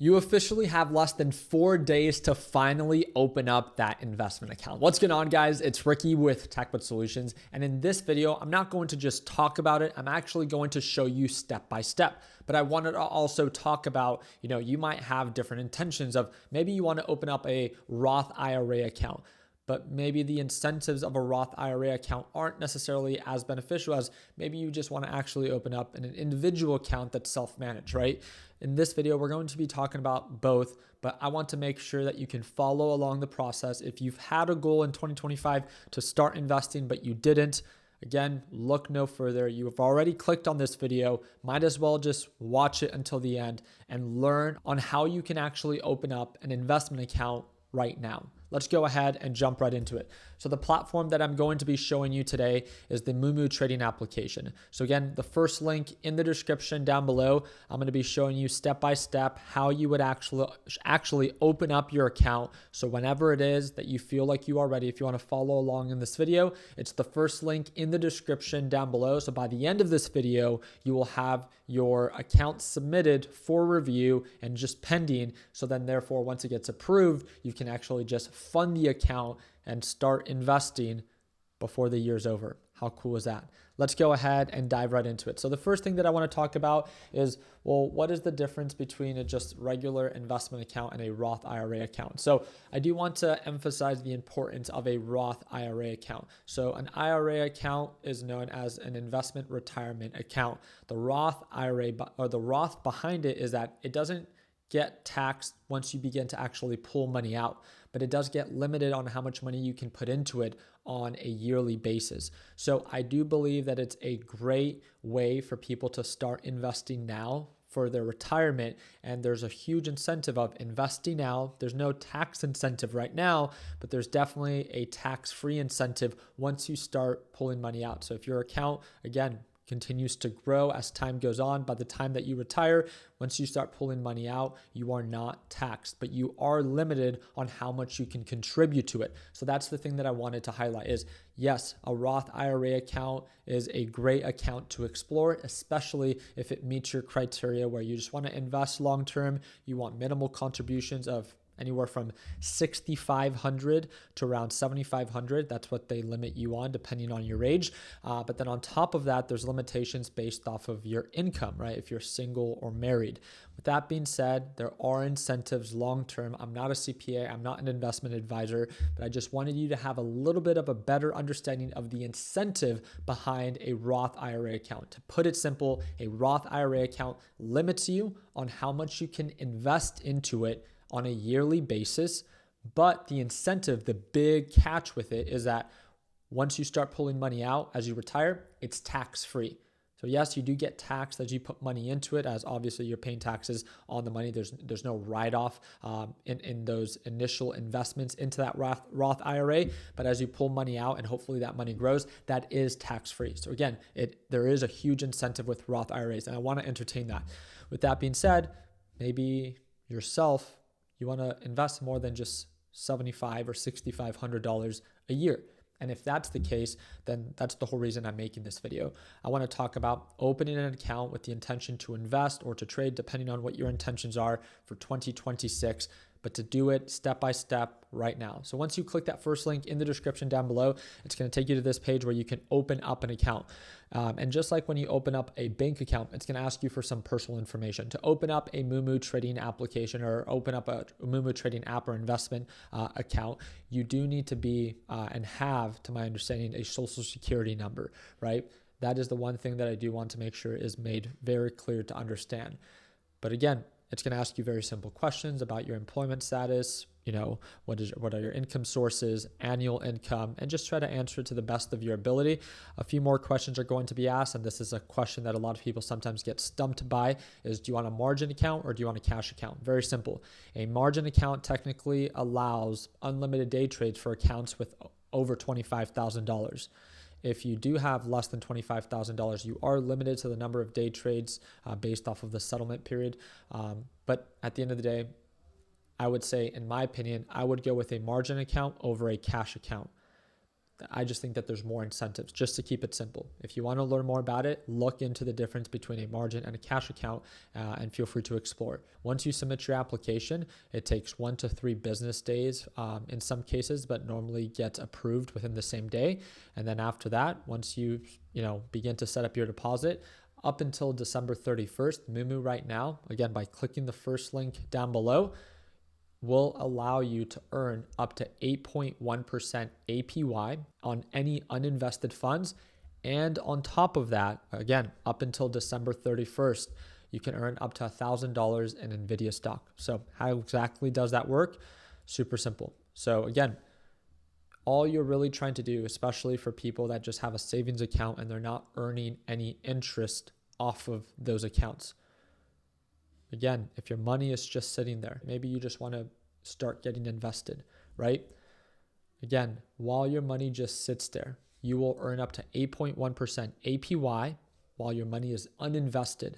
You officially have less than 4 days to finally open up that investment account. What's going on, guys? It's Ricky with TechBud Solutions. And in this video, I'm not going to just talk about it. I'm actually going to show you step by step. But I wanted to also talk about, you might have different intentions of maybe you want to open up a Roth IRA account, but maybe the incentives of a Roth IRA account aren't necessarily as beneficial as maybe you just want to actually open up an individual account that's self-managed, right? In this video, we're going to be talking about both, but I want to make sure that you can follow along the process. If you've had a goal in 2025 to start investing, but you didn't, again, look no further. You have already clicked on this video. Might as well just watch it until the end and learn on how you can actually open up an investment account right now. Let's go ahead and jump right into it. So the platform that I'm going to be showing you today is the Mumu trading application. So again, the first link in the description down below, I'm going to be showing you step by step how you would actually open up your account. So whenever it is that you feel like you are ready, if you want to follow along in this video, it's the first link in the description down below. So by the end of this video, you will have your account submitted for review and just pending. So then therefore, once it gets approved, you can actually just fund the account and start investing before the year's over. How cool is that? Let's go ahead and dive right into it. So the first thing that I want to talk about is, well, what is the difference between a just regular investment account and a Roth IRA account? So I do want to emphasize the importance of a Roth IRA account. So an IRA account is known as an investment retirement account. The Roth IRA, or the Roth behind it, is that it doesn't get taxed once you begin to actually pull money out, but it does get limited on how much money you can put into it on a yearly basis. So I do believe that it's a great way for people to start investing now for their retirement. And there's a huge incentive of investing now. There's no tax incentive right now, but there's definitely a tax-free incentive once you start pulling money out. So if your account, again, continues to grow as time goes on, by the time that you retire, once you start pulling money out, you are not taxed, but you are limited on how much you can contribute to it. So that's the thing that I wanted to highlight is, yes, a Roth IRA account is a great account to explore, especially if it meets your criteria where you just want to invest long-term, you want minimal contributions of anywhere from $6,500 to around $7,500. That's what they limit you on depending on your age. But then on top of that, there's limitations based off of your income, right? If you're single or married. With that being said, there are incentives long-term. I'm not a CPA, I'm not an investment advisor, but I just wanted you to have a little bit of a better understanding of the incentive behind a Roth IRA account. To put it simple, a Roth IRA account limits you on how much you can invest into it on a yearly basis, but the incentive, the big catch with it is that once you start pulling money out as you retire, it's tax-free. So yes, you do get taxed as you put money into it, as obviously you're paying taxes on the money. There's no write-off in those initial investments into that Roth IRA, but as you pull money out and hopefully that money grows, that is tax-free. So again, there is a huge incentive with Roth IRAs, and I want to entertain that. With that being said, maybe yourself, you want to invest more than just $7,500 or $6,500 a year. And if that's the case, then that's the whole reason I'm making this video. I want to talk about opening an account with the intention to invest or to trade, depending on what your intentions are for 2026, but to do it step by step right now. So once you click that first link in the description down below, it's going to take you to this page where you can open up an account. And just like when you open up a bank account, it's going to ask you for some personal information. To open up a Mumu trading application or open up a Mumu trading app or investment account, you do need to be and have, to my understanding, a social security number, right? That is the one thing that I do want to make sure is made very clear to understand. But again, it's going to ask you very simple questions about your employment status, what are your income sources, annual income, and just try to answer to the best of your ability. A few more questions are going to be asked, and this is a question that a lot of people sometimes get stumped by, is do you want a margin account or do you want a cash account? Very simple. A margin account technically allows unlimited day trades for accounts with over $25,000. If you do have less than $25,000, you are limited to the number of day trades based off of the settlement period. But at the end of the day, I would say, in my opinion, I would go with a margin account over a cash account. I just think that there's more incentives just to keep it simple. If you want to learn more about it, look into the difference between a margin and a cash account and feel free to explore. Once you submit your application, it takes 1 to 3 business days in some cases, but normally gets approved within the same day. And then after that, once you begin to set up your deposit, up until December 31st, Mumu right now, again, by clicking the first link down below, will allow you to earn up to 8.1% APY on any uninvested funds. And on top of that, again, up until December 31st, you can earn up to $1,000 in nvidia stock. So how exactly does that work? Super simple. So again, all you're really trying to do, especially for people that just have a savings account and they're not earning any interest off of those accounts. Again, if your money is just sitting there, maybe you just want to start getting invested, right? Again, while your money just sits there, you will earn up to 8.1% APY while your money is uninvested.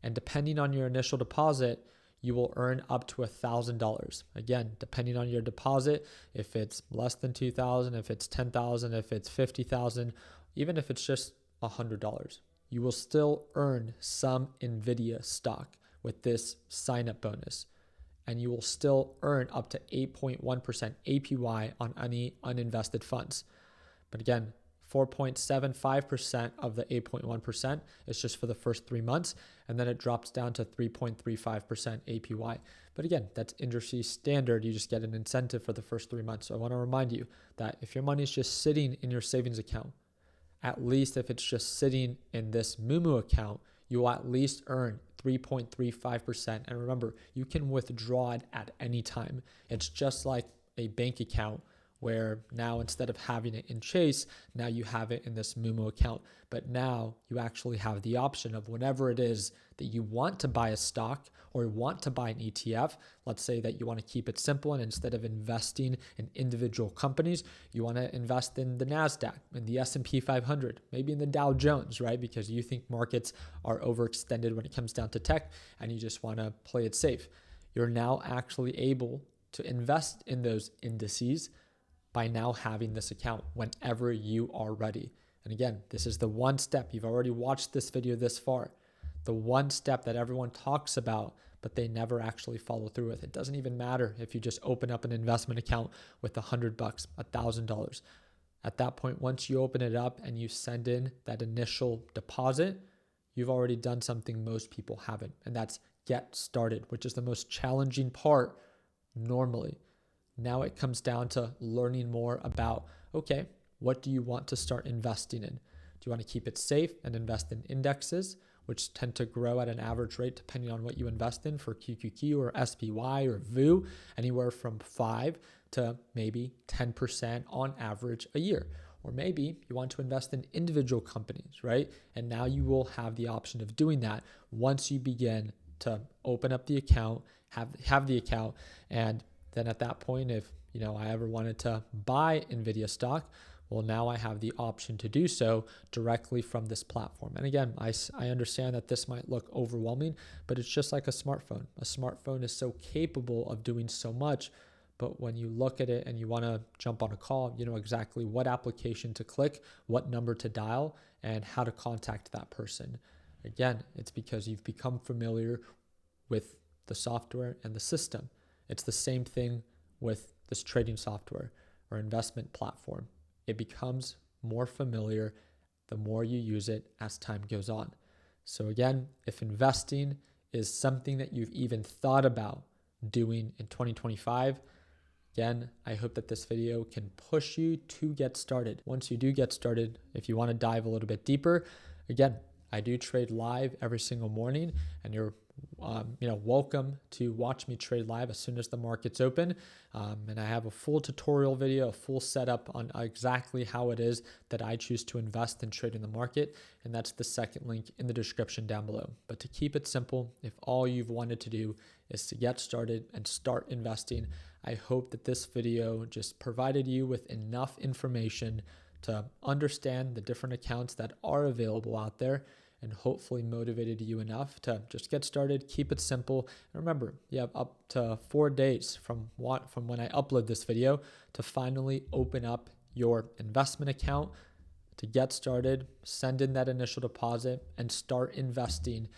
And depending on your initial deposit, you will earn up to $1,000. Again, depending on your deposit, if it's less than $2,000, if it's $10,000, if it's $50,000, even if it's just $100, you will still earn some nvidia stock with this sign-up bonus, and you will still earn up to 8.1% APY on any uninvested funds. But again, 4.75% of the 8.1% is just for the first 3 months, and then it drops down to 3.35% APY. But again, that's industry standard. You just get an incentive for the first 3 months. So I want to remind you that if your money is just sitting in your savings account, at least if it's just sitting in this Mumu account, you will at least earn 3.35%. And remember, you can withdraw it at any time. It's just like a bank account where now instead of having it in Chase, now you have it in this Mumu account. But now you actually have the option of whenever it is that you want to buy a stock or want to buy an ETF. Let's say that you want to keep it simple, and instead of investing in individual companies, you want to invest in the NASDAQ, in the S&P 500, maybe in the Dow Jones, right? Because you think markets are overextended when it comes down to tech and you just want to play it safe. You're now actually able to invest in those indices by now having this account whenever you are ready. And again, this is the one step. You've already watched this video this far. The one step that everyone talks about, but they never actually follow through with. It doesn't even matter if you just open up an investment account with $100, $1,000. At that point, once you open it up and you send in that initial deposit, you've already done something most people haven't, and that's get started, which is the most challenging part normally. Now it comes down to learning more about, okay, what do you want to start investing in? Do you want to keep it safe and invest in indexes, which tend to grow at an average rate depending on what you invest in for QQQ or SPY or VU, anywhere from 5 to maybe 10% on average a year? Or maybe you want to invest in individual companies, right? And now you will have the option of doing that once you begin to open up the account, have the account, and then at that point, if I ever wanted to buy nvidia stock, well, now I have the option to do so directly from this platform. And again, I understand that this might look overwhelming, but it's just like a smartphone. A smartphone is so capable of doing so much, but when you look at it and you want to jump on a call, you know exactly what application to click, what number to dial, and how to contact that person. Again, it's because you've become familiar with the software and the system. It's the same thing with this trading software or investment platform. It becomes more familiar the more you use it as time goes on. So again, if investing is something that you've even thought about doing in 2025, again, I hope that this video can push you to get started. Once you do get started, if you want to dive a little bit deeper, again, I do trade live every single morning, and you're welcome to watch me trade live as soon as the market's open. And I have a full tutorial video, a full setup on exactly how it is that I choose to invest and trade in the market. And that's the second link in the description down below. But to keep it simple, if all you've wanted to do is to get started and start investing, I hope that this video just provided you with enough information to understand the different accounts that are available out there, and hopefully motivated you enough to just get started, keep it simple. And remember, you have up to 4 days from when I upload this video to finally open up your investment account to get started, send in that initial deposit, and start investing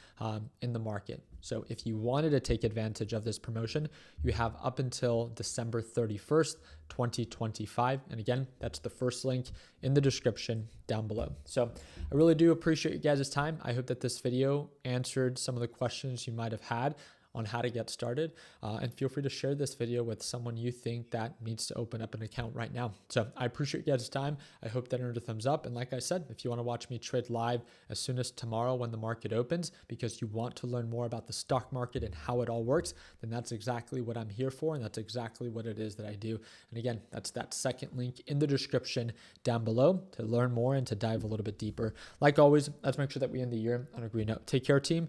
in the market. So if you wanted to take advantage of this promotion, you have up until December 31st, 2025. And again, that's the first link in the description down below. So I really do appreciate you guys' time. I hope that this video answered some of the questions you might have had on how to get started. And feel free to share this video with someone you think that needs to open up an account right now. So I appreciate you guys' time. I hope that earned a thumbs up. And like I said, if you want to watch me trade live as soon as tomorrow when the market opens, because you want to learn more about the stock market and how it all works, then that's exactly what I'm here for. And that's exactly what it is that I do. And again, that's that second link in the description down below to learn more and to dive a little bit deeper. Like always, let's make sure that we end the year on a green note. Take care, team.